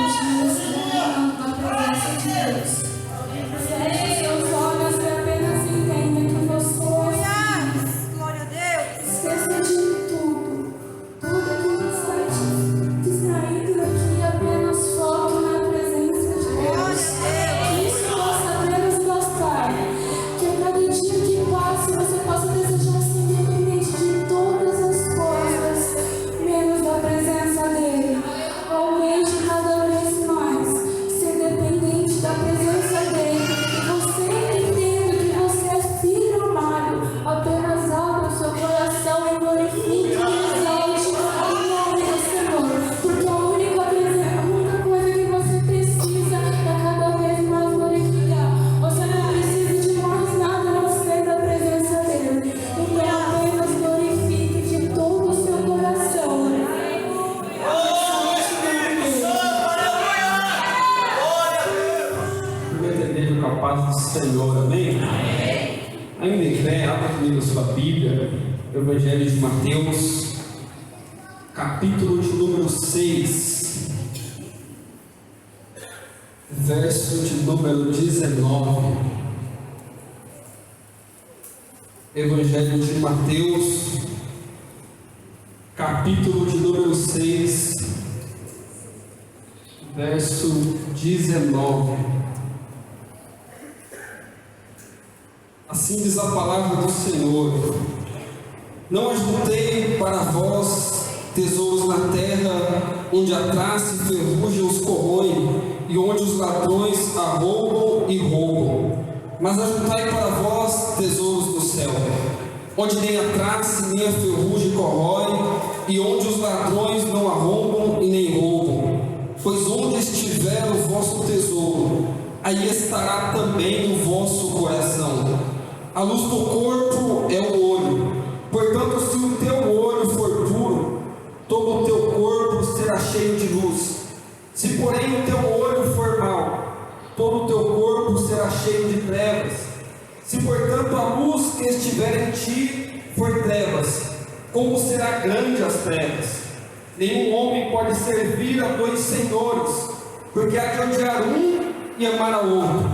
continue se derramando na presença de Deus. Feche seus olhos e apenas entenda que você é filho. Glória a Deus. Esqueça de tudo que está te distraindo aqui, apenas foque na presença de Deus. Que isso possa apenas bastar. Que a cada dia que passe você possa desejar ser independente de todas as coisas, menos da presença dele. Aumente cada vez mais, ser dependente da presença dele. E você entenda que você é filho amado, apenas abra o seu coração e glorifique e exalte o nome do Senhor. Porque a única coisa que você precisa é cada vez mais glorificar. Você não precisa de mais nada a não ser da presença dele. Então apenas glorifique de todo o seu coração. Entender com a paz do Senhor, amém? Ainda em pé, abra comigo sua Bíblia, Evangelho de Mateus, capítulo de número 6, verso de número 19. Evangelho de Mateus, capítulo de número 6, verso 19. Assim diz a palavra do Senhor: não ajuntei para vós tesouros na terra, onde a traça e ferrugem os corroem, e onde os ladrões arrombam e roubam. Mas ajuntai para vós tesouros no céu, onde nem a traça nem a ferrugem corrói, e onde os ladrões não arrombam e nem roubam. Pois onde estiver o vosso tesouro, aí estará também o vosso coração. A luz do corpo é o olho. Portanto, se o teu olho for puro, todo o teu corpo será cheio de luz. Se porém o teu olho for mau, todo o teu corpo será cheio de trevas. Se portanto a luz que estiver em ti for trevas, como será grande as trevas? Nenhum homem pode servir a dois senhores, porque há de odiar um e amar ao outro,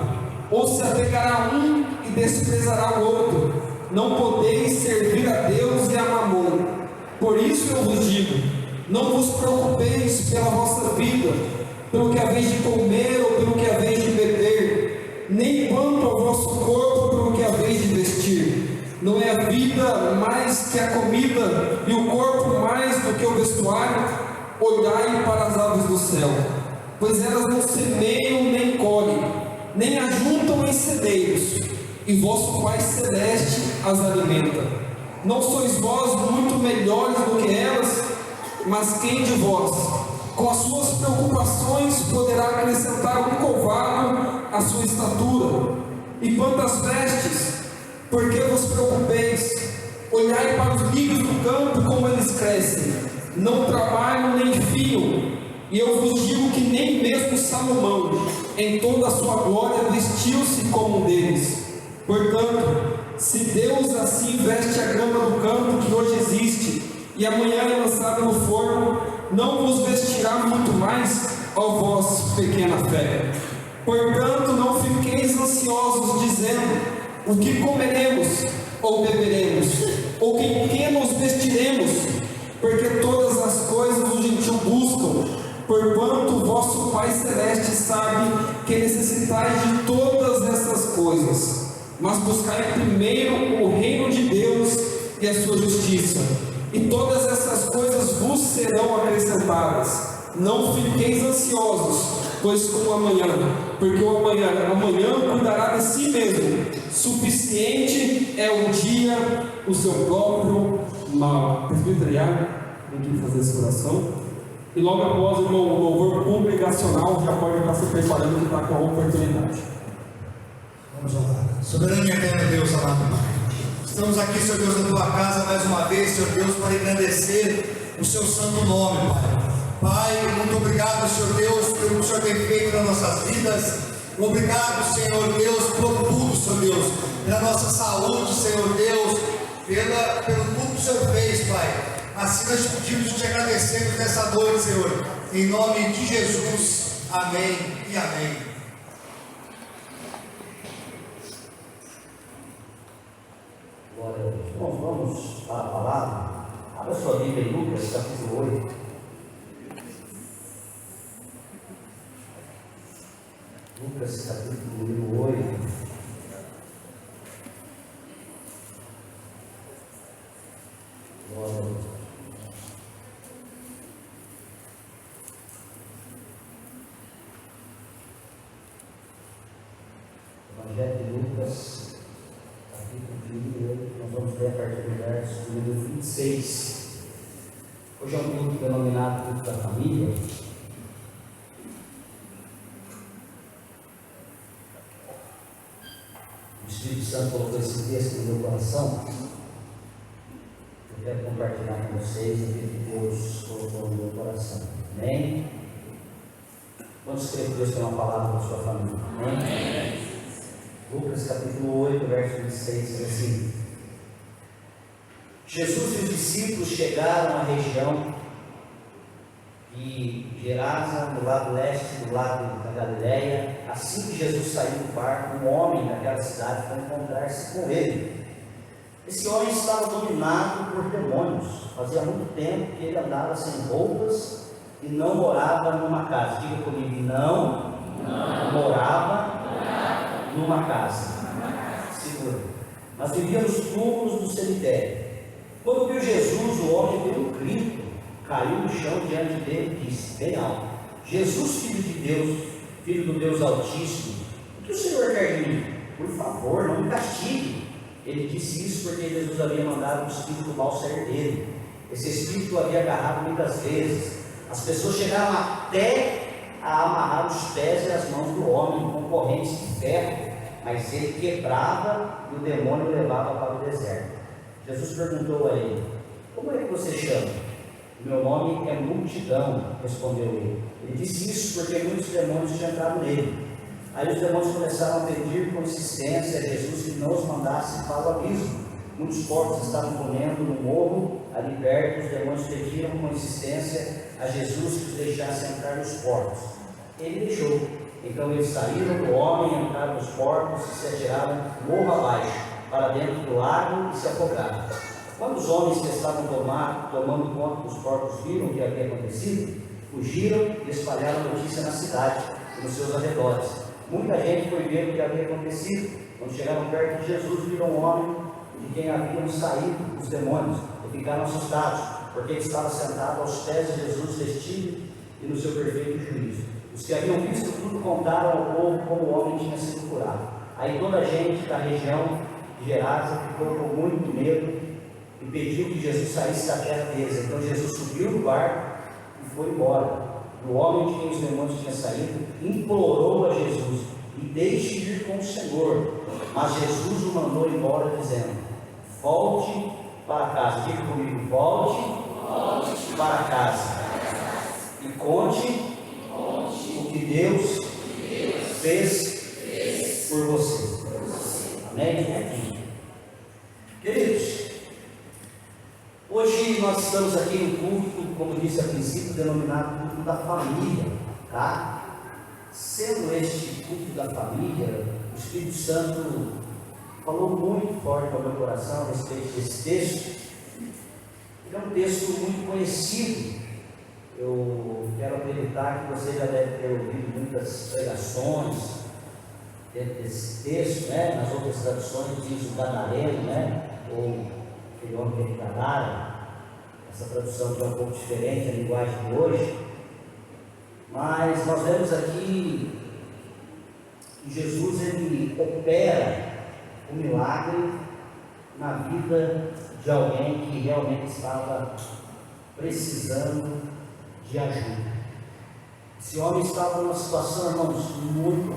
ou se apegará a um e desprezará o outro. Não podeis servir a Deus e a Mamon. Por isso eu vos digo: não vos preocupeis pela vossa vida, pelo que haveis de comer ou pelo que haveis de beber, nem quanto ao vosso corpo pelo que haveis de vestir. Não é a vida mais que a comida, e o corpo mais do que o vestuário? Olhai para as aves do céu, pois elas não semeiam nem colhem, nem ajuntam em celeiros, e vosso Pai Celeste as alimenta. Não sois vós muito melhores do que elas? Mas quem de vós, com as suas preocupações, poderá acrescentar um covado à sua estatura? E quantas vestes? Por que vos preocupeis? Olhai para os lírios do campo, como eles crescem, não trabalham nem fiam. E eu vos digo que nem mesmo Salomão, em toda a sua glória, vestiu-se como um deles. Portanto, se Deus assim veste a grama do campo que hoje existe, e amanhã é lançada no forno, não vos vestirá muito mais, ó vós, pequena fé. Portanto, não fiqueis ansiosos, dizendo: o que comeremos, ou beberemos, ou com que nos vestiremos? Porque todas as coisas o gentil buscam, porquanto o vosso Pai Celeste sabe que necessitais de todas essas coisas. Mas buscai primeiro o reino de Deus e a sua justiça, e todas essas coisas vos serão acrescentadas. Não fiqueis ansiosos, pois com o amanhã, porque o amanhã cuidará de si mesmo. Suficiente é um dia o seu próprio mal. Presbítero Iago, vem aqui fazer essa oração. E logo após o louvor congregacional, já pode estar se preparando, que está com a oportunidade. Vamos orar. Soberano e eterno Deus, amado Pai, estamos aqui, Senhor Deus, na tua casa mais uma vez, Senhor Deus, para engrandecer o seu santo nome, Pai. Pai, muito obrigado, Senhor Deus, pelo que o Senhor tem feito nas nossas vidas. Obrigado, Senhor Deus, por tudo, Senhor Deus, pela nossa saúde, Senhor Deus, pelo tudo que o Senhor fez, Pai. Assim nós pedimos e te agradecemos nessa noite, Senhor, em nome de Jesus. Amém e amém. Glória a Deus. Bom, vamos para a palavra. Abra sua Bíblia em Lucas, capítulo 8. Lucas, capítulo 8. Glória a Deus. Evangelho de Lucas, capítulo 8, nós vamos ler a partir do verso número 26. Hoje é um culto denominado culto da família. O Espírito Santo colocou esse texto no meu coração. Eu quero compartilhar com vocês aquilo que Deus colocou no meu coração. Amém? Quantos creem que Deus tem uma palavra para a sua família? Amém? Lucas capítulo 8, verso 26, diz assim: Jesus e os discípulos chegaram à região de Gerasa, no lado leste do lago da Galileia. Assim que Jesus saiu do barco, um homem daquela cidade foi encontrar-se com ele. Esse homem estava dominado por demônios. Fazia muito tempo que ele andava sem roupas e não morava numa casa. Diga comigo, não morava numa casa. Segura. Mas vivia nos túmulos do cemitério. Quando viu Jesus, o homem deu um grito, caiu no chão diante dele e disse bem alto: Jesus, filho de Deus, filho do Deus Altíssimo, o que o Senhor quer de mim? Por favor, não me castigue. Ele disse isso porque Jesus havia mandado o espírito mal sair dele. Esse espírito o havia agarrado muitas vezes. As pessoas chegaram até a amarrar os pés e as mãos do homem com correntes de ferro, mas ele quebrava e o demônio levava para o deserto. Jesus perguntou a ele: como é que você chama? Meu nome é Multidão, respondeu ele. Ele disse isso porque muitos demônios tinham entrado nele. Aí os demônios começaram a pedir com insistência a Jesus que não os mandasse para o abismo. Muitos porcos estavam comendo no morro ali perto. Os demônios pediram com insistência a Jesus que os deixasse entrar nos porcos. Ele deixou. Então eles saíram do homem, entraram nos porcos e se atiraram morro abaixo, para dentro do lago e se afogaram. Quando os homens que estavam tomando conta dos porcos viram o que havia acontecido, fugiram e espalharam a notícia na cidade e nos seus arredores. Muita gente foi ver o que havia acontecido. Quando chegaram perto de Jesus, viram um homem de quem haviam saído os demônios e ficaram assustados, porque ele estava sentado aos pés de Jesus, vestido e no seu perfeito juízo. Os que haviam visto tudo contaram ao povo como o homem tinha sido curado. Aí toda a gente da região de Gerasa ficou com muito medo e pediu que Jesus saísse da terra deles. Então Jesus subiu do barco e foi embora. O homem de quem os demônios tinham saído implorou a Jesus: e deixe ir com o Senhor. Mas Jesus o mandou embora, dizendo: volte para casa. Diga comigo: volte para casa e conte o que Deus fez por você. Amém? Queridos, hoje nós estamos aqui no culto, como disse a princípio, denominado culto da família, tá? Sendo este culto da família, o Espírito Santo falou muito forte ao meu coração a respeito desse texto. Ele é um texto muito conhecido. Eu quero acreditar que você já deve ter ouvido muitas pregações dentro desse texto, né? Nas outras traduções diz o gadareno, né? Ou aquele homem que Gadara. Essa tradução que é um pouco diferente, a linguagem de hoje. Mas nós vemos aqui que Jesus ele opera um milagre na vida de alguém que realmente estava precisando de ajuda. Esse homem estava numa situação, irmãos, muito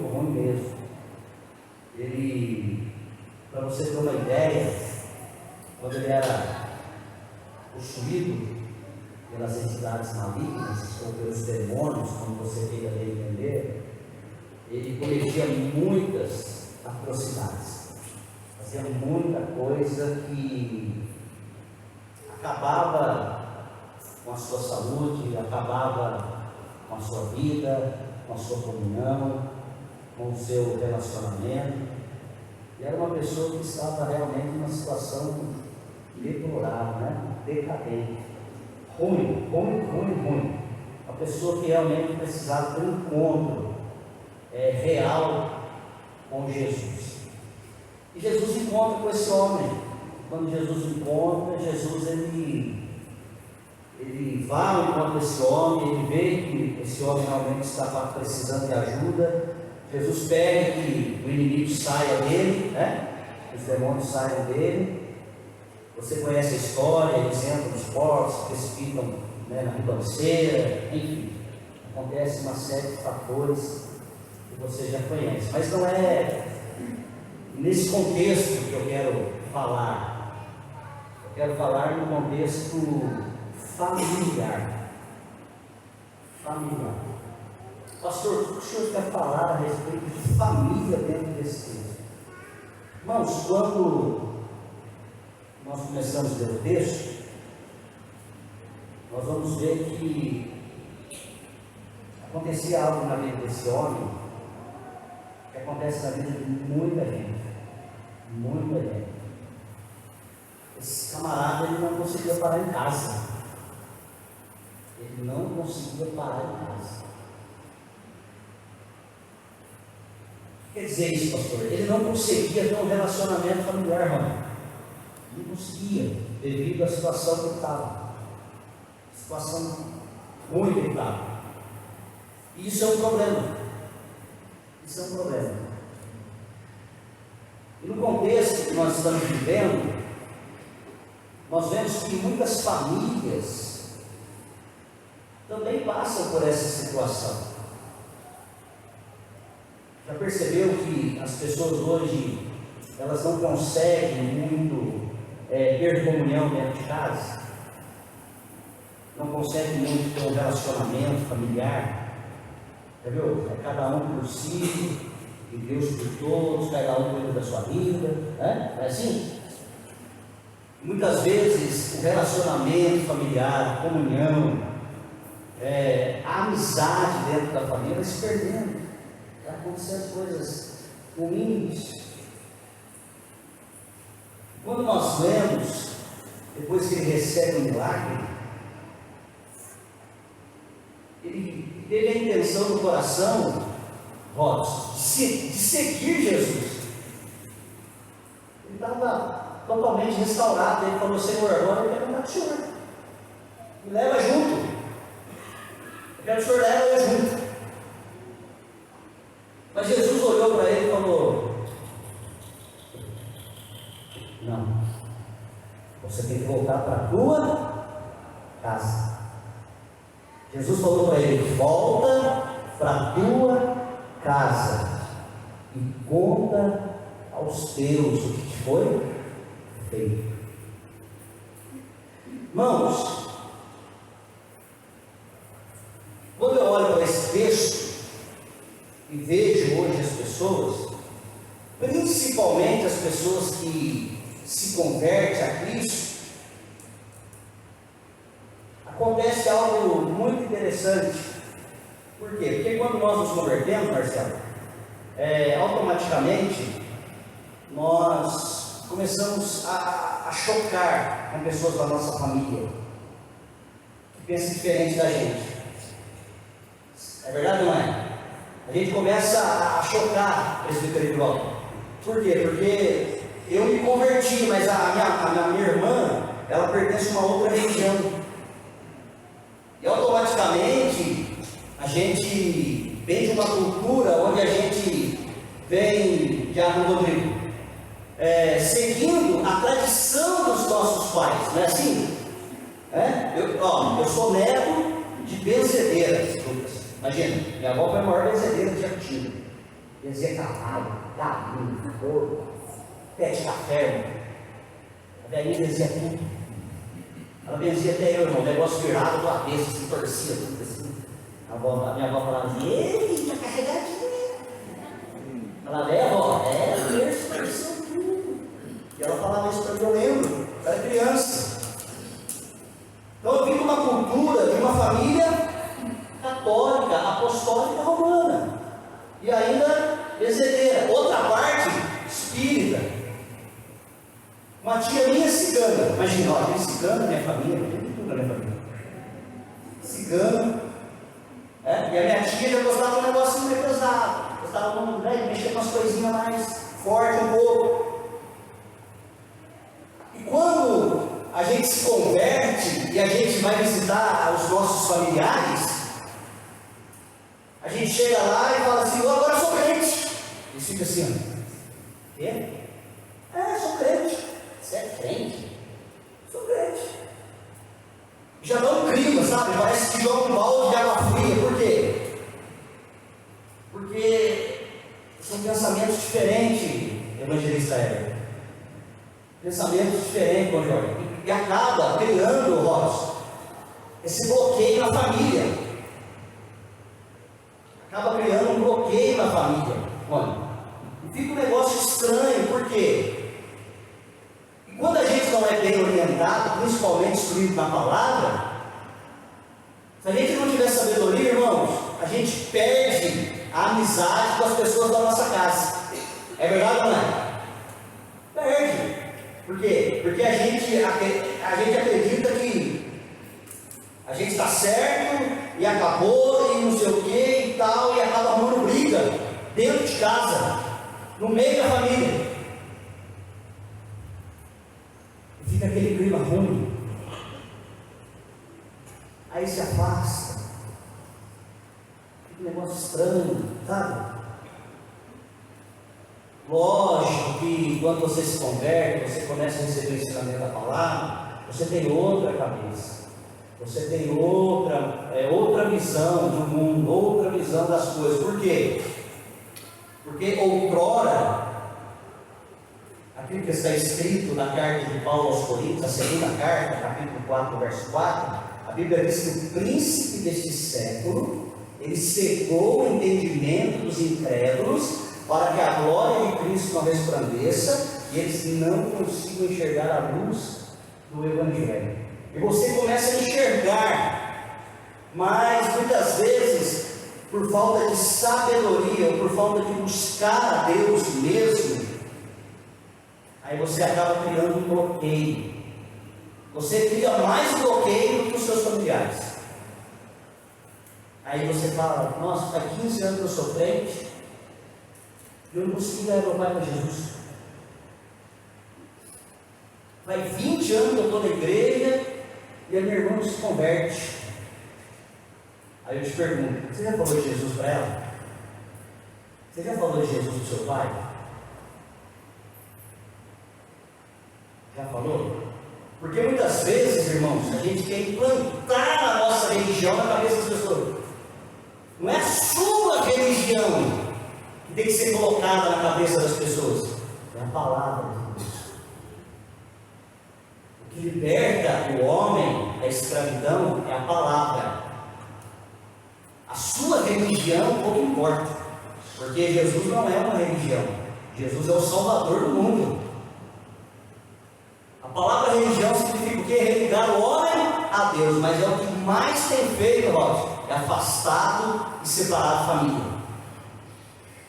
ruim mesmo. Ele, para você ter uma ideia, quando ele era possuído pelas entidades malignas ou pelos demônios, como você queira entender, ele cometia muitas atrocidades, fazia muita coisa que acabava com a sua saúde, acabava com a sua vida, com a sua comunhão, com o seu relacionamento. E era uma pessoa que estava realmente numa situação deplorável, né? Decadente, ruim. Uma pessoa que realmente precisava de um encontro real com Jesus. E Jesus encontra com esse homem. Quando Jesus encontra, Jesus ele vai ao encontro desse homem, ele vê que esse homem realmente estava precisando de ajuda. Jesus pede que o inimigo saia dele, né? Os demônios saiam dele. Você conhece a história, eles entram nos portos, preciptam, né, na ribanceira, enfim. Acontece uma série de fatores que você já conhece. Mas não é nesse contexto que eu quero falar. Eu quero falar no contexto familiar. Pastor, o que o senhor quer falar a respeito de família dentro desse texto? Irmãos, quando nós começamos a ler o texto, nós vamos ver que acontecia algo na vida desse homem, que acontece na vida de muita gente. Esse camarada, ele não conseguia parar em casa. O que quer dizer isso, pastor? Ele não conseguia ter um relacionamento familiar, irmão. Não conseguia, devido à situação que ele estava. Situação ruim que ele estava. E isso é um problema. E no contexto que nós estamos vivendo, nós vemos que muitas famílias também passam por essa situação. Já percebeu que as pessoas hoje, elas não conseguem muito ter comunhão dentro de casa? Não conseguem muito ter um relacionamento familiar? Entendeu? É cada um por si, e Deus por todos, cada um cuida da sua vida, né? É assim? Muitas vezes o relacionamento familiar, a comunhão, a amizade dentro da família vai se perdendo. Está acontecendo coisas ruins. Quando nós lemos, depois que ele recebe o milagre, ele teve a intenção no coração, de seguir Jesus. Ele estava totalmente restaurado. Ele falou: Senhor, agora eu quero andar com o Senhor, me leva junto, eu quero que o Senhor leve eu junto. Mas Jesus olhou para ele e falou: não, você tem que voltar para a tua casa. Jesus falou para ele: volta para a tua casa e conta aos teus o que te foi feito. Irmãos, quando eu olho para esse texto e vejo hoje as pessoas, principalmente as pessoas que se convertem a Cristo, acontece algo muito interessante. Por quê? Porque quando nós nos convertemos, Marcelo, automaticamente nós começamos a chocar com pessoas da nossa família que pensam diferente da gente. É verdade ou não é? A gente começa a chocar presbiteriano. Por quê? Porque eu me converti, mas a minha irmã, ela pertence a uma outra religião. E automaticamente a gente vem de uma cultura onde a gente vem, Diácono Rodrigo, seguindo a tradição dos nossos pais, não é assim? Eu sou neto de benzedeira, Lucas. Imagina, minha avó foi a maior benzedeira de Argentina. Benzia cavalo, galinha, porco, pé de café. A velhinha benzia tudo. Ela benzia até eu, irmão, negócio virado do avesso, se torcia tudo assim. A minha avó falava assim: eita, tá carregadinho. Ela avó, torceu tudo. E ela falava isso para mim, eu lembro, eu era criança. Então eu vim de uma cultura, de uma família católica, apostólica romana, e ainda bezedeira, outra parte espírita. Uma tia minha cigana, imagina, ó, tem cigano na minha família, tem tudo na minha família. Cigano, e a minha tia já gostava de um negócio meio pesado, gostava de mexer com as coisinhas mais fortes um pouco. E quando a gente se converte e a gente vai visitar os nossos familiares, a gente chega lá e fala assim: eu agora sou crente. Eles ficam assim: quê? Sou crente. Você é crente? Sou crente. Já dá um clima, sabe? Parece que joga um balde de água fria. Por quê? Porque são pensamentos diferentes, evangelista Hélio. Pensamentos diferentes, Bom Jorge. E acaba criando, Ross, esse bloqueio na família. Acaba criando um bloqueio na família. Olha, fica um negócio estranho, por quê? E quando a gente não é bem orientado, principalmente instruído na palavra, se a gente não tiver sabedoria, irmãos, a gente perde a amizade com as pessoas da nossa casa. É verdade ou não é? Perde. Por quê? Porque a gente acredita que a gente está certo e acabou e não sei o que e tal, e acaba arrumando briga dentro de casa, no meio da família. E fica aquele clima ruim. Aí se afasta. Fica um negócio estranho, sabe? Lógico que quando você se converte, você começa a receber o ensinamento da palavra, você tem outra cabeça, você tem outra visão do mundo, outra visão das coisas. Por quê? Porque outrora, aquilo que está escrito na carta de Paulo aos Coríntios, a segunda carta, capítulo 4, verso 4, a Bíblia diz que o príncipe deste século, ele cegou o entendimento dos incrédulos, para que a glória de Cristo não resplandeça e eles não consigam enxergar a luz do Evangelho. E você começa a enxergar, mas muitas vezes, por falta de sabedoria ou por falta de buscar a Deus mesmo, aí você acaba criando um bloqueio. Você cria mais bloqueio do que os seus familiares. Aí você fala: nossa, faz 15 anos que eu sou crente, eu não consegui levar meu pai para Jesus. Faz 20 anos que eu estou na igreja e a minha irmã não se converte. Aí eu te pergunto: você já falou de Jesus para ela? Você já falou de Jesus para o seu pai? Já falou? Porque muitas vezes, irmãos, a gente quer implantar a nossa religião na cabeça das pessoas. Não é a sua religião que tem que ser colocada na cabeça das pessoas, é a palavra de Deus. O que liberta o homem da escravidão é a palavra. A sua religião pouco importa, porque Jesus não é uma religião, Jesus é o Salvador do mundo. A palavra religião significa o quê? Religar o homem a Deus, mas é o que mais tem feito, é afastado e separado a família.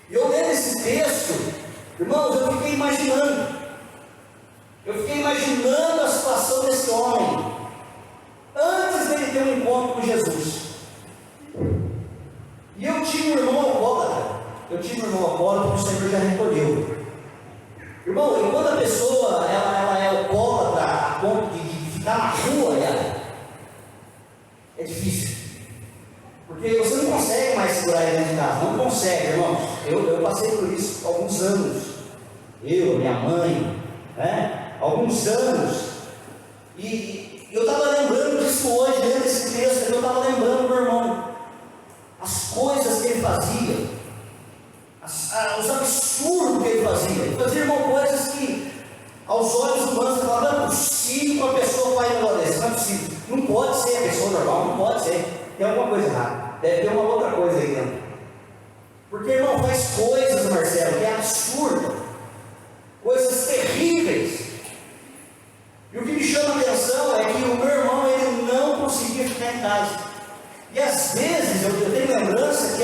E eu lendo esse texto, irmãos, eu fiquei imaginando a situação desse homem, antes dele ter um encontro com Jesus. E eu tinha um irmão alcoólatra, que o Senhor já recolheu. Irmão, e quando a pessoa ela é alcoólatra a ponto de ficar na rua, é difícil. Porque você não consegue mais segurar ele dentro de casa, não consegue, irmãos. Eu passei por isso há alguns anos. Eu, minha mãe, alguns anos. E eu estava lembrando disso hoje, lendo esse texto, eu estava lembrando do meu irmão. As coisas que ele fazia, os absurdos que ele fazia. Ele fazia, irmão, coisas que aos olhos humanos você fala: não é possível que uma pessoa vai igual desse, não é possível. Não pode ser a pessoa normal, não pode ser. Tem alguma coisa errada, deve ter uma outra coisa aí dentro. Porque, irmão, faz coisas, Marcelo, que é absurdo, coisas terríveis. E o que me chama a atenção é que o meu irmão, ele não conseguia ficar em casa. E às vezes, eu tenho lembrança que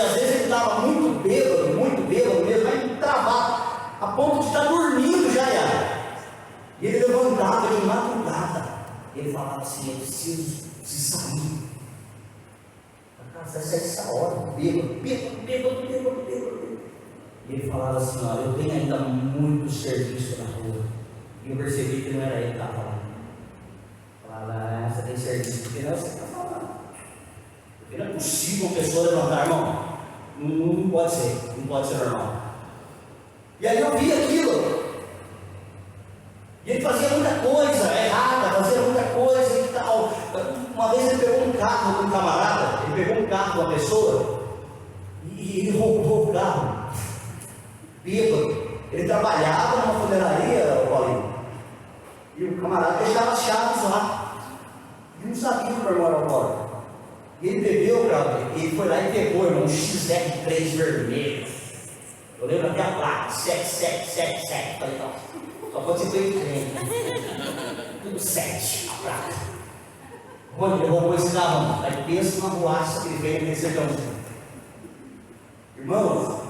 Ele falava assim: eu preciso sair. A casa sai essa hora, bêbado. E ele falava assim: olha, eu tenho ainda muito serviço na rua. E eu percebi que não era ele que estava falando. Falava: você tem serviço, porque não é você que está falando. Porque não é possível uma pessoa levantar, irmão. Não pode ser normal. E aí eu vi aquilo. E ele fazia muita coisa errada, fazia muita coisa e tal. Uma vez ele pegou um carro de um camarada, ele pegou um carro de uma pessoa e ele roubou o carro. Bêbado. Ele trabalhava numa funeraria, Paulinho, e o camarada deixava as chaves lá. E não sabia que o irmão era embora. E ele bebeu, ele foi lá e pegou, irmão, um XR3 vermelho. Eu lembro até a placa, 7777. Falei: não, só pode ser bem crente. Tudo 7, a placa. Quando ele roubou esse carro, aí pensa numa boaça que ele veio nesse sertãozinho. Irmãos,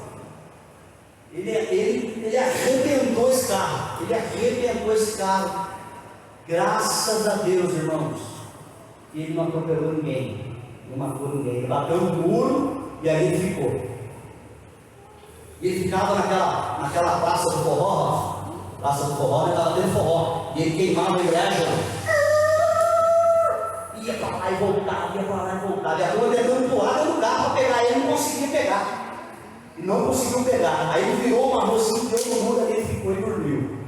ele arrebentou esse carro. Ele arrebentou esse carro. Graças a Deus, irmãos, que ele não atropelou ninguém. Não matou ninguém. Ele bateu no muro e aí ele ficou. E ele ficava naquela praça do forró. Praça do forró, ele estava tendo forró. E ele queimava a embreagem. Ia para lá e voltava, ia para lá e voltava. E a rua tentando empurrar no carro para pegar ele, não conseguia pegar. E não conseguiu pegar. Aí ele virou uma rua assim, deu no muro ali, ele ficou e dormiu.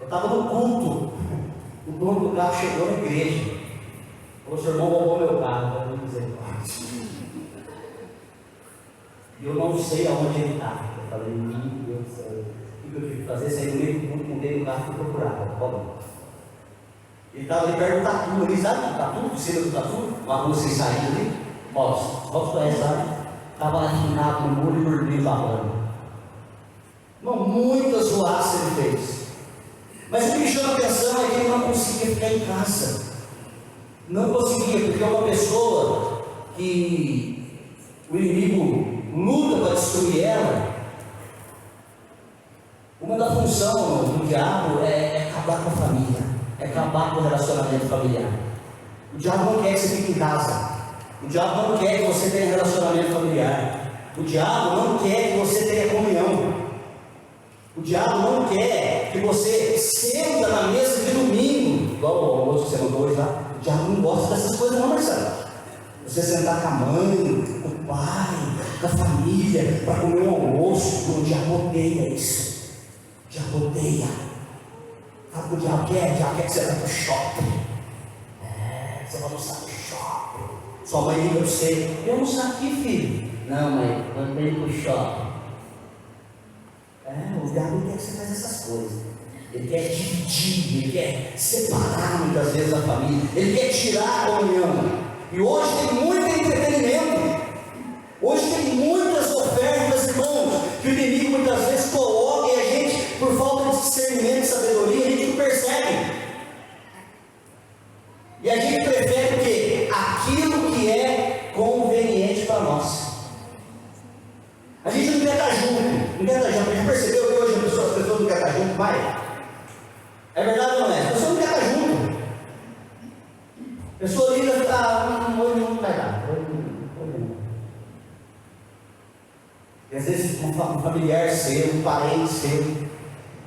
Eu estava no culto. O dono do carro chegou na igreja. O seu irmão roubou meu carro, para não dizer parte. E eu não sei aonde ele está. Eu falei: meu Deus do céu, o que eu tive que fazer? Saí no meio do mundo, mudei o carro e fui procurar. Ele estava ali perto do Tatu, ali, sabe o Tatu, por cima do Tatu, uma rua sem saída ali. Volta para essa, sabe? Estava lá inclinado no muro e dormindo babando. Não, muitas zoaças ele fez. Mas o que me chama a atenção é que ele não conseguia ficar em casa. Não conseguia, porque é uma pessoa que o inimigo luta para destruir ela. Uma da função do diabo é acabar com a família, é acabar com o relacionamento familiar. O diabo não quer que você fique em casa. O diabo não quer que você tenha relacionamento familiar. O diabo não quer que você tenha comunhão. O diabo não quer que você senta na mesa de domingo, igual o almoço que você mandou hoje lá. O diabo não gosta dessas coisas não, Marcelo. Você sentar com a mãe, com o pai, com a família, para comer um almoço. O diabo odeia isso. O diabo odeia. Sabe o que o diabo quer? O diabo quer que você vá para o shopping. Você vai almoçar no shopping. Sua mãe liga para você: eu almoçar aqui, filho. Não, mãe, não tem para o shopping. O diabo quer que você faça essas coisas. Ele quer dividir, ele quer separar muitas vezes a família, ele quer tirar a comunhão. E hoje tem muito entretenimento, hoje tem muitas ofertas, irmãos, que o inimigo muitas vezes coloca e a gente, por falta de discernimento e sabedoria, a gente não percebe. E a gente prefere o quê? Aquilo que é conveniente para nós. A gente não quer estar junto, não quer estar junto. A gente percebeu que hoje as pessoas não querem estar junto, vai? É verdade ou não é? As pessoas não querem estar junto. A pessoa liga e fala: hoje não vai dar. E às vezes um familiar seu, um parente seu,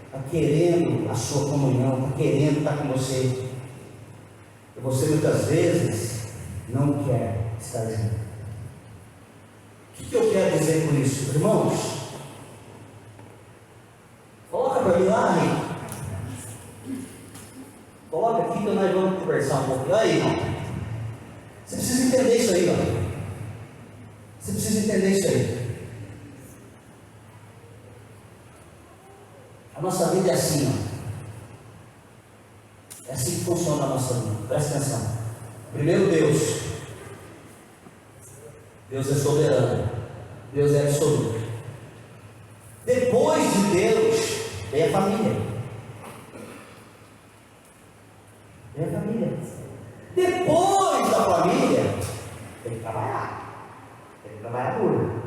está querendo a sua comunhão, está querendo estar com você. E você muitas vezes não quer estar junto. O que eu quero dizer com isso? Irmãos, coloca para mim lá, Rico. Coloca aqui que nós vamos conversar um pouco. Aí, irmão. Você precisa entender isso aí, ó. Você precisa entender isso aí. A nossa vida é assim, ó. É assim que funciona a nossa vida. Presta atenção. Primeiro, Deus. Deus é soberano. Deus é absoluto. Depois de Deus, vem a família. Vem a família. Depois da família, tem que trabalhar. Tem que trabalhar duro.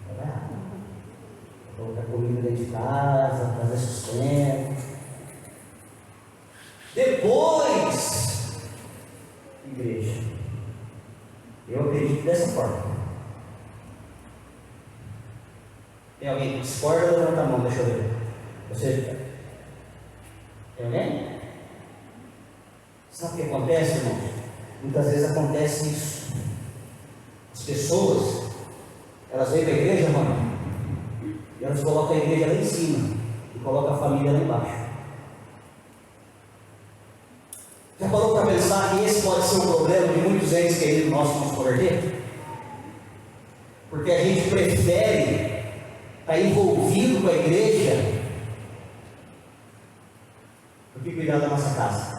Trabalhar. Colocar comida dentro de casa, fazer sustento. igreja dessa forma. Tem alguém que discorda? Levanta a mão, deixa eu ver. Você? Tem alguém? Sabe o que acontece, irmão? Muitas vezes acontece isso. As pessoas, elas vêm para a igreja, mano, e elas colocam a igreja lá em cima e colocam a família lá embaixo. Já parou para pensar que esse pode ser um problema de muitos entes queridos nossos nos converter? Porque a gente prefere estar envolvido com a igreja do que cuidar da nossa casa.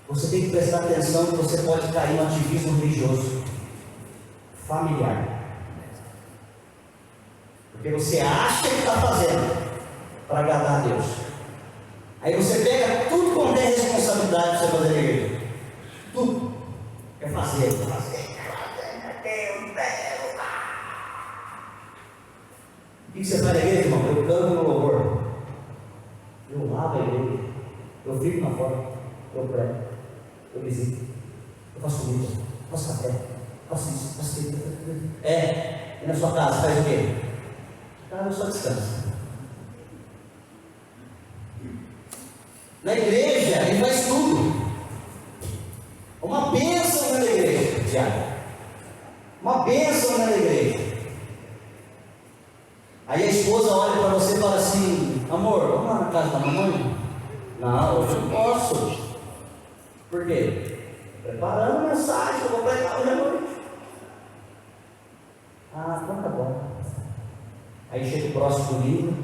Você tem que prestar atenção que você pode cair no ativismo religioso, familiar. Porque você acha que está fazendo para agradar a Deus. Aí você pega tudo quanto é responsabilidade para você fazer na igreja. Tudo. Quer fazer. O que você faz na igreja, irmão? Eu canto no louvor. Eu lavo a igreja. Eu fico na porta. Eu prego. Eu visito. Eu faço comida. Faço café. Faço isso. Faço aquilo. E na sua casa faz o quê? Eu só descanso. Na igreja, ele faz tudo. Uma bênção na igreja, Tiago. Uma bênção na igreja. Aí a esposa olha para você e fala assim: amor, vamos lá na casa da mamãe? Não, hoje eu não posso. Por quê? Preparando a mensagem, eu vou pregar hoje à noite. Então tá bom. Aí chega o próximo domingo: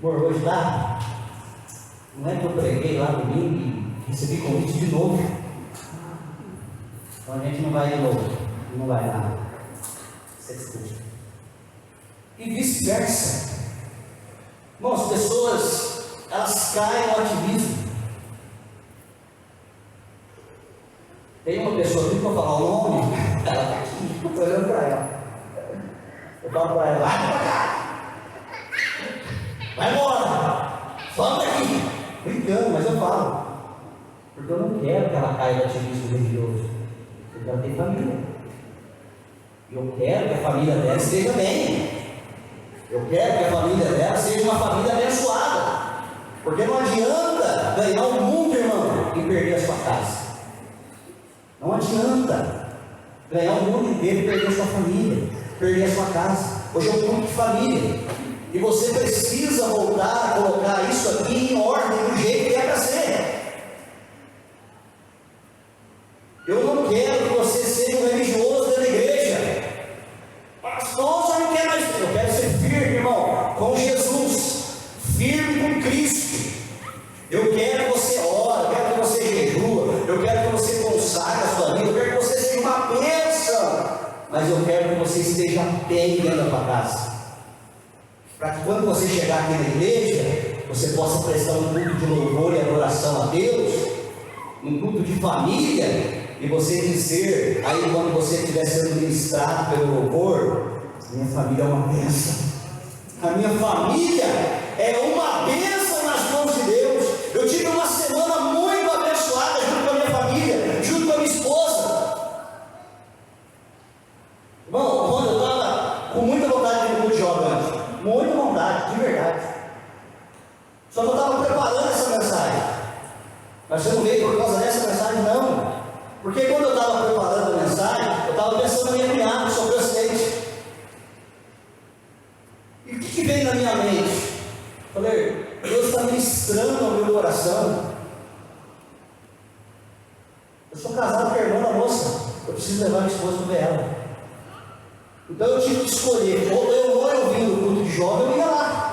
amor, hoje dá? Não é que eu preguei lá domingo e recebi convite de novo? Então a gente não vai de novo. Não vai nada. Você escuta. E vice-versa. Bom, as pessoas, elas caem no ativismo. Tem uma pessoa aqui, para falar o nome, ela está aqui, eu estou olhando para ela. Eu falo para ela: vai para cá, vai embora, vamos daqui. Brincando, mas eu falo, porque eu não quero que ela caia no ativismo religioso, porque ela tem família. E eu quero que a família dela esteja bem. Eu quero que a família dela seja uma família abençoada. Porque não adianta ganhar o mundo, irmão, e perder a sua casa. Não adianta ganhar o mundo inteiro e perder a sua família, perder a sua casa. Hoje é um culto de família. E você precisa voltar a colocar isso aqui em ordem, do jeito que é para ser. Eu não quero que você seja um religioso da igreja. Pastor, eu não quero mais. Eu quero ser firme, irmão, com Jesus, firme com Cristo. Eu quero que você ore, eu quero que você jejua, eu quero que você consagre a sua vida, eu quero que você seja uma bênção. Mas eu quero que você esteja bem dentro da sua casa. Para que quando você chegar aqui na igreja, você possa prestar um culto de louvor e adoração a Deus, um culto de família, e você dizer, aí quando você estiver sendo ministrado pelo louvor: minha família é uma bênção, a minha família é uma bênção nas mãos de Deus. Eu tive uma semana muito abençoada junto com a minha família, junto com a minha esposa. Irmão, quando eu estava com muita vontade de ir no culto de jovem, muita vontade, de verdade. Só que eu estava preparando essa mensagem. Mas você não veio por causa dessa mensagem, não. Porque quando eu estava preparando a mensagem, eu estava pensando na minha cunhada, sobre o acidente. E o que veio na minha mente? Falei: Deus está ministrando ao meu coração. Eu sou casado com a irmã da moça, eu preciso levar minha esposa para ver ela. Então eu tive que escolher: ou eu vim no culto de jovem, eu ia lá.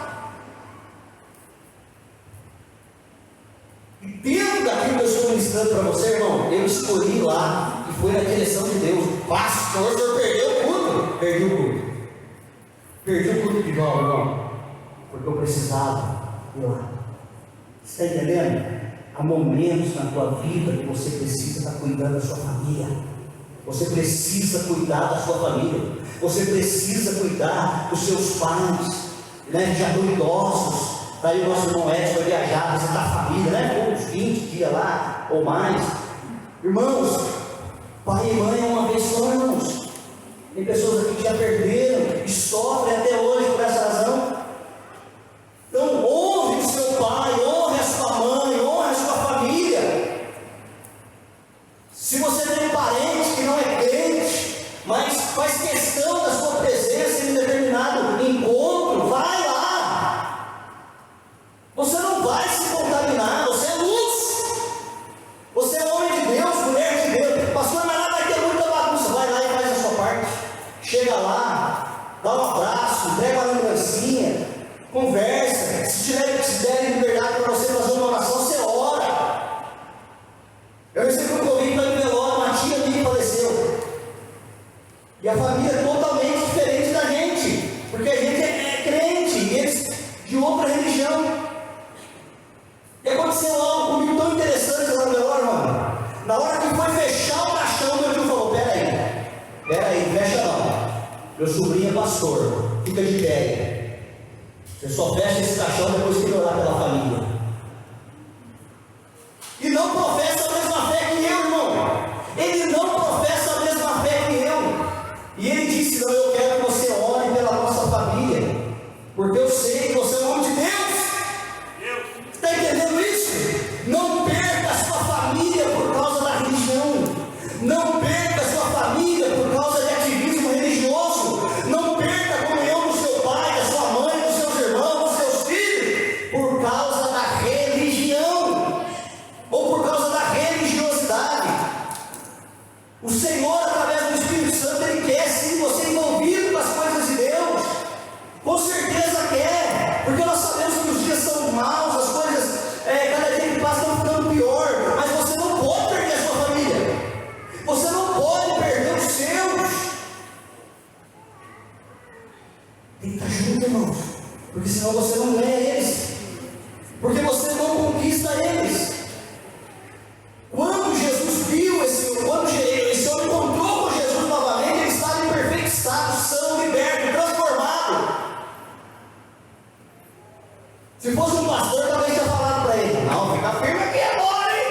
E dentro daquilo que eu estou ministrando para você, irmão, eu escolhi lá e foi na direção de Deus. Pastor, o senhor perdeu o culto? Perdi o culto. Perdi o culto de jovem, irmão, porque eu precisava ir lá. Você está entendendo? Há momentos na tua vida que você precisa estar cuidando da sua família. Você precisa cuidar da sua família. Você precisa cuidar dos seus pais, né? Já estão idosos. Daí o nosso irmão Edson vai viajar, visitar a família, né? Uns 20 dias lá ou mais. Irmãos, pai e mãe é uma vez só, irmãos. Tem pessoas aqui que já perderam e sofrem até hoje por essa razão. Então, honre o seu pai, honre a sua mãe, honre a sua família. Se você tem um parente que não é crente, mas faz questão da sua presença em um determinado encontro, vai lá. Você não vai se contaminar, você é luz. Você é homem de Deus, mulher de Deus. Pastor, mas lá vai ter muita bagunça. Vai lá e faz a sua parte. Chega lá, dá um abraço, entrega uma lembrancinha, conversa. Se der liberdade para você fazer uma oração, você ora. Eu recebi um convite para ir velório, uma tia minha faleceu. E a família é totalmente diferente da gente, porque a gente é crente, e eles de outra religião. E aconteceu algo comigo tão interessante lá no velório, mano. Na hora que foi fechar o caixão, meu tio falou: peraí, fecha não. Meu sobrinho é pastor, fica de ideia. Você só fecha esse caixão depois que orar pela família. E não professa a mesma fé que eu, irmão. Ele não professa a mesma fé que eu. E ele disse: não, eu quero que você ore pela nossa família, porque eu sei que você é o homem de Deus. Está entendendo isso? Não perca a sua família por causa da religião. Não perca a sua família por causa de ativismo religioso. Não perca a comunhão do seu pai, da sua mãe, dos seus irmãos, dos seus filhos, por causa da religião ou por causa da religiosidade. O Senhor, através do Espírito Santo, Ele quer sim você envolvido com as coisas de Deus. Com certeza quer, porque nós sabemos que os dias são maus, as coisas, cada dia que passa estão ficando pior. Mas você não pode perder a sua família. Você não pode perder os seus. Tem que estar junto, irmãos, porque senão você não ganha eles, porque você não conquista eles. Quando Jesus viu quando esse homem encontrou com Jesus novamente, ele estava em perfeito estado, são, liberto, transformado. Se fosse um pastor, talvez tinha falado para ele: não, fica firme aqui agora, hein?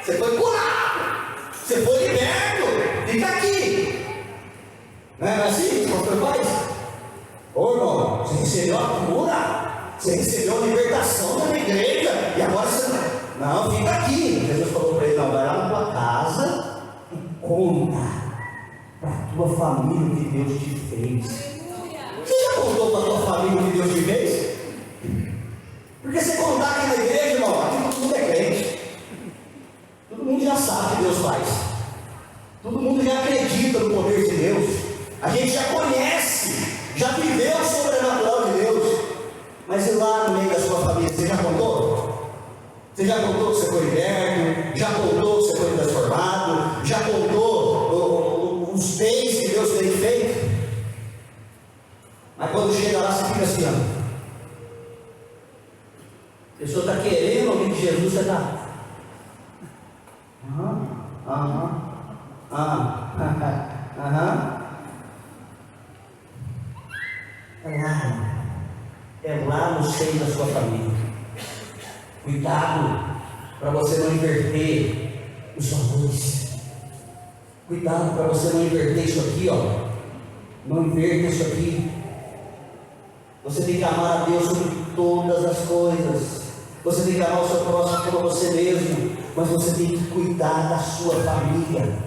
Você foi curado, você foi liberto, fica aqui. Não é assim que o pastor faz? Ô irmão, você recebeu a cura, você recebeu a libertação da igreja, e agora você não, fica aqui. Jesus falou para ele: não, vai lá na tua casa e conta para a tua família o que Deus te fez. Você já contou para a tua família o que Deus te fez? Porque você contar aqui na igreja, irmão, aqui todo mundo é crente. Todo mundo já sabe o que Deus faz. Todo mundo já acredita no poder de Deus. A gente já conhece, já viveu o sobrenatural de Deus. Mas e lá no meio da sua família, você já contou? Você já contou que você foi liberto? Já contou que você foi transformado? Já contou os bens que Deus tem feito? Mas quando chega lá, você fica assim, ó. A pessoa está querendo ouvir de Jesus, você está. É lá no seio da sua família. Cuidado para você não inverter os valores. Cuidado para você não inverter isso aqui, ó. Não inverta isso aqui. Você tem que amar a Deus sobre todas as coisas. Você tem que amar o seu próximo como você mesmo. Mas você tem que cuidar da sua família.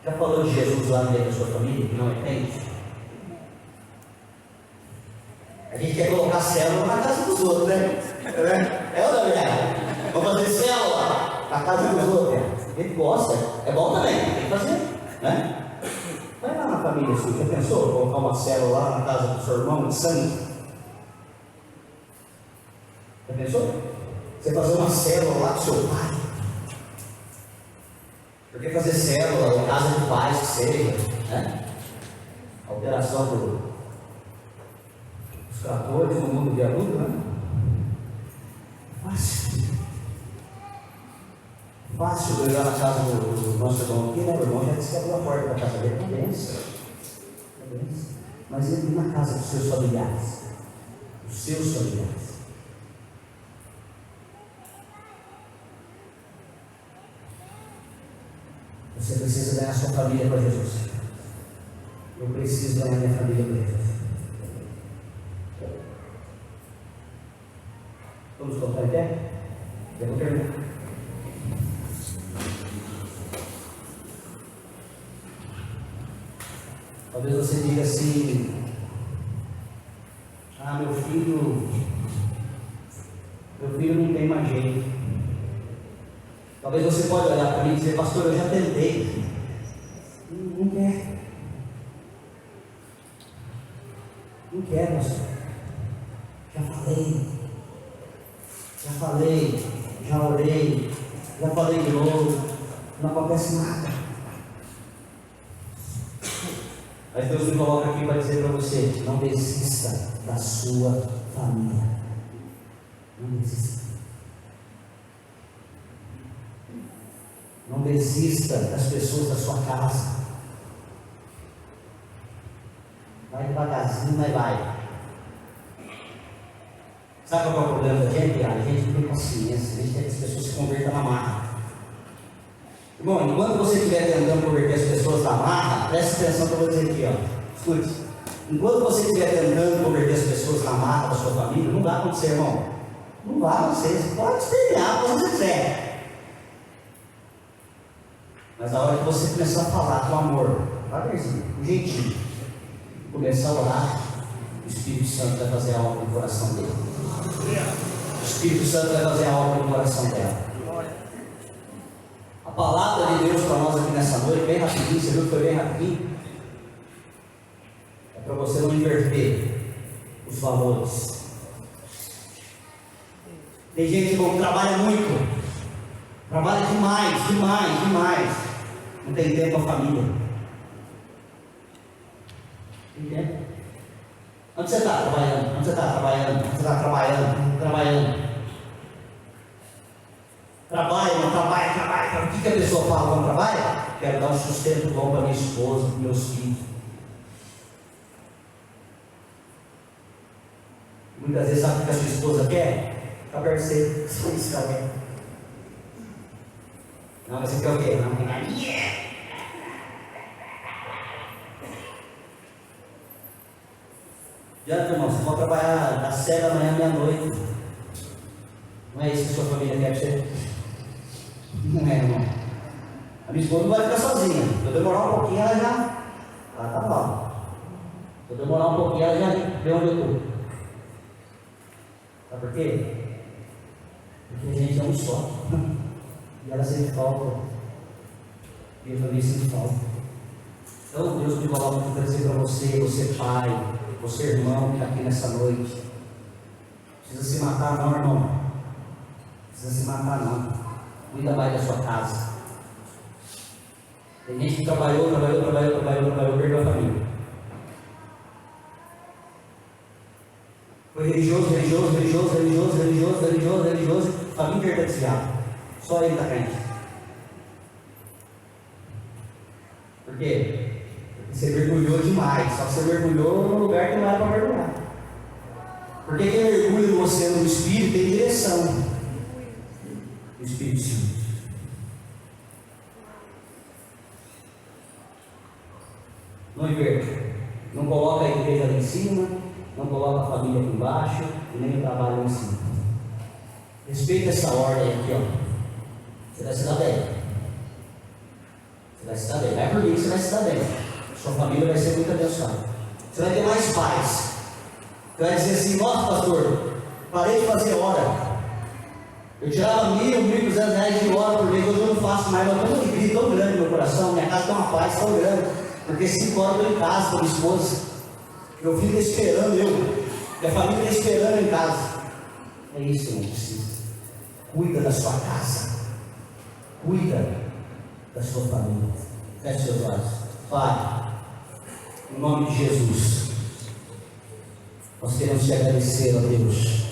Já falou de Jesus lá no meio da sua família, que não é crente? A gente quer colocar célula na casa dos outros, né? É ou não é verdade? Vamos fazer célula na casa dos outros. A gente gosta, é bom também, tem que fazer, né? Vai lá na família sua, já pensou colocar uma célula lá na casa do seu irmão de sangue? Já pensou? Você fazer uma célula lá com seu pai? Por que fazer célula ou casa de paz que seja, né? Alteração dos tratores no mundo de adulto, né? Fácil eu ir lá na casa do nosso irmão aqui, né? O irmão já disse que abriu a porta da casa dele, é benção. Mas ele na casa dos seus familiares. Os seus familiares. Você precisa ganhar sua família para Jesus. Eu preciso ganhar minha família para Jesus. Vamos colocar em pé? Eu vou terminar. Talvez você diga assim: ah, meu filho não tem mais jeito. Talvez você pode olhar para mim e dizer: pastor, eu já tentei. Não quer. Não quer, pastor. Já orei, já falei de novo, não acontece nada. Mas Deus me coloca aqui para dizer para você: não desista da sua família. Não desista. Não desista das pessoas da sua casa. Vai devagarzinho, mas vai. Sabe qual é o problema da gente? A gente não tem paciência, a gente quer que as pessoas se convertam na marra. Bom, enquanto você estiver tentando converter as pessoas na marra, preste atenção que eu vou dizer aqui, ó. Escute. Enquanto você estiver tentando converter as pessoas na marra da sua família, não vai acontecer, irmão. Não vai acontecer. Você pode espernear quando você quiser. Mas a hora que você começar a falar com amor, devagarzinho, com jeitinho, começar a orar, o Espírito Santo vai fazer a obra no coração dele. O Espírito Santo vai fazer a obra no coração dela. A palavra de Deus para nós aqui nessa noite, bem rapidinho, você viu que foi bem rapidinho? É para você não inverter os valores. Tem gente que trabalha muito, trabalha demais, não tem tempo para a família. Entende? Onde você está trabalhando? Onde você está trabalhando? Onde você está trabalhando? Trabalha. O que a pessoa fala quando trabalha? Quero dar um sustento bom para minha esposa, para meus filhos. Muitas vezes sabe o que a sua esposa quer? Ficar perto de você. Só isso que ela quer. Não, mas você quer o quê? Não, regalia. Adianta, irmão, você pode trabalhar das 7 da manhã à meia-noite. Não é isso que a sua família quer que você. Não é, irmão. A minha esposa não vai ficar sozinha. Se eu demorar um pouquinho, ela tá lá. Se eu demorar um pouquinho, ela já vê onde eu estou. Sabe por quê? Porque a gente é um só. E ela sempre falta. E a família sempre falta. Então Deus me coloca aqui para dizer para você pai, você irmão que está aqui nessa noite. Precisa se matar não, irmão. Precisa se matar não. Cuida mais da sua casa. Tem gente que trabalhou, perdeu a família. Foi religioso, família inteira desviada. Só ele está crente. Por quê? Porque você mergulhou demais. Só que você mergulhou no lugar que não era para mergulhar. Porque quem mergulha no oceano do Espírito tem direção. O Espírito Santo. Não inverta. Não coloca a igreja lá em cima, não coloca a família aqui embaixo e nem o trabalho lá em cima. Respeita essa ordem aqui, ó. Você vai se dar bem. Você vai se dar bem. Vai por mim que você vai se dar bem. Sua família vai ser muito abençoada. Você vai ter mais paz. Você vai dizer assim: nossa, pastor, parei de fazer hora. Eu tirava R$1.000, R$1.200 de hora por mês. Hoje eu não faço mais. Mas eu tenho uma alegria tão grande no meu coração. Minha casa tem uma paz tão grande. Porque 5 horas eu estou em casa com a minha esposa. Meu filho está esperando eu. Minha família está esperando em casa. É isso, irmão. Cuida da sua casa. Cuida da sua família. Feche seus olhos. Pai, em nome de Jesus, nós queremos te agradecer, ó Deus,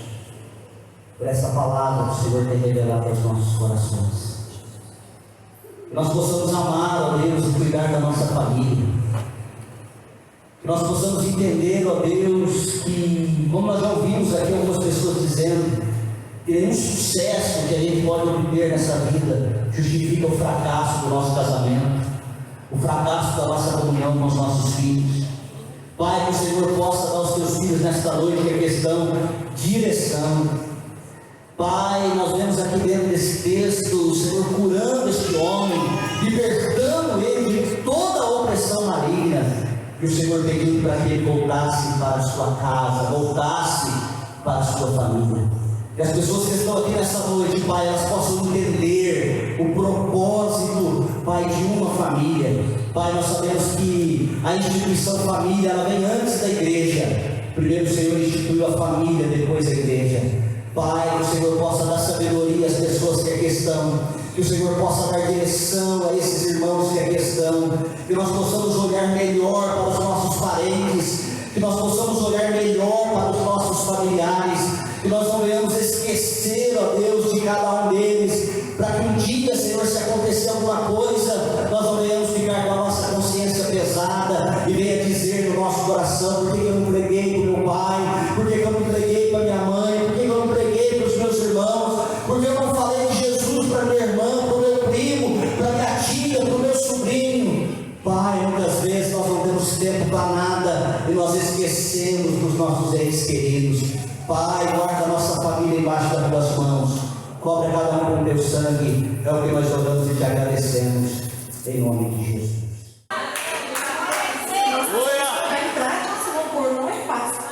por essa palavra que o Senhor tem revelado aos nossos corações. Que nós possamos amar, ó Deus, e cuidar da nossa família. Que nós possamos entender, ó Deus, que, como nós já ouvimos aqui algumas pessoas dizendo, que nenhum sucesso que a gente pode obter nessa vida justifica o fracasso do nosso casamento, o fracasso da nossa comunhão com os nossos filhos. Pai, que o Senhor possa dar aos teus filhos nesta noite a questão direção. Pai, nós vemos aqui dentro desse texto o Senhor curando este homem, libertando ele de toda a opressão maligna, e o Senhor pedindo para que ele voltasse para a sua casa, voltasse para a sua família. Que as pessoas que estão aqui nessa noite, Pai, elas possam entender o propósito, Pai, de uma família. Pai, nós sabemos que a instituição família, ela vem antes da igreja. Primeiro o Senhor instituiu a família, depois a igreja. Pai, que o Senhor possa dar sabedoria às pessoas que aqui estão, que o Senhor possa dar direção a esses irmãos que aqui estão, que nós possamos olhar melhor para os nossos parentes, que nós possamos olhar melhor para os nossos familiares, que nós não venhamos esquecer, ó Deus, de cada um deles, para que um dia, Senhor, se acontecer alguma coisa, nós não venhamos ficar com a nossa consciência pesada e venha dizer no nosso coração: por que eu não preguei para o meu pai, por que eu não preguei para minha mãe, por que eu não preguei para os meus irmãos, por que eu não falei de Jesus para minha irmã, para o meu primo, para minha tia, para o meu sobrinho. Pai, muitas vezes nós não temos tempo para nada e nós esquecemos dos nossos entes queridos. Pai, guarda a nossa família embaixo das tuas mãos, cobre cada um com o teu sangue, é o que nós oramos e te agradecemos, em nome de Jesus. Para entrar nesse louvor não é fácil.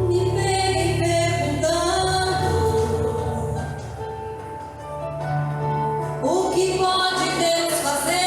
Me peguei perguntando o que pode Deus fazer.